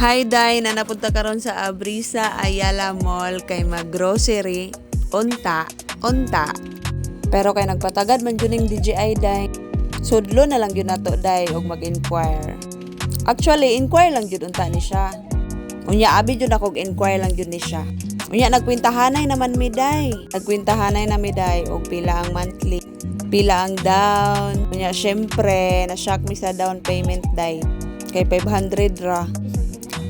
Hi day, na napunta karon sa Abrisa Ayala Mall kay mag-grocery, unta. Pero kay nagpatagad man juning DJI day. Sudlo na lang yun nato day og mag-inquire. Actually, inquire lang jud unta ni siya. Unya abi jud ako inquire lang jud ni siya. Unya nagkwintahanay naman mi day. Nagkwintahanay na mi day og pila ang monthly, pila ang down. Unya syempre, na-shock mi sa down payment day. Kay 500 ra.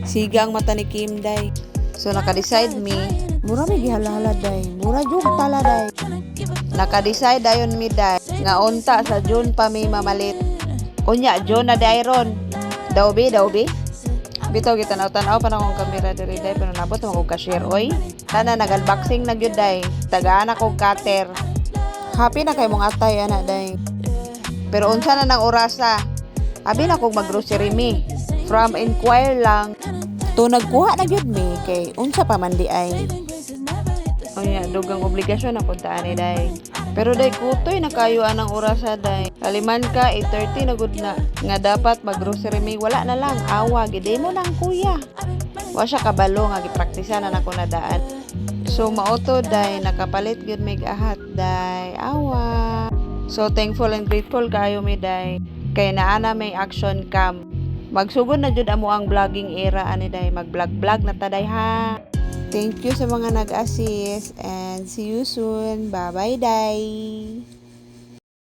Siga ang mata ni Kim day. So naka-decide mi, mura may gihala-hala day. Mura jud tala day. Naka-decide dayon mi day nga unta sa June pa mi mamalit. Unya June na day ron. Daw bi. Bitaw kita tanaw pa na akong kamera diri day pero nabot mo ko cashier oy. Tana nag-unboxing na gyud day. Tagaan ako cutter. Happy na kay mong atay ana day. Pero unsa na nang orasa? Abi na kog mag-grocery mi. From inquire lang to nagkuha na gyud mi kay unsa pa man di ay. Unya dugang obligasyon na punta ani day. Pero day kutoy nakayuan ang orasa day. Kaliman ka 8:30 na gud na nga dapat mag-grocery mi wala na lang awa gid mo lang kuya. Wa siya kabalo nga gipraktisan na nako na daan. So mauto day nakapalit gyud mig ahat day. Awa. So thankful and grateful kayo mi day. Kay naana may action cam. Magsugod na jud amo ang vlogging era ani day. Mag-vlog na taday ha. Thank you sa mga nag-assist and see you soon. Bye-bye day.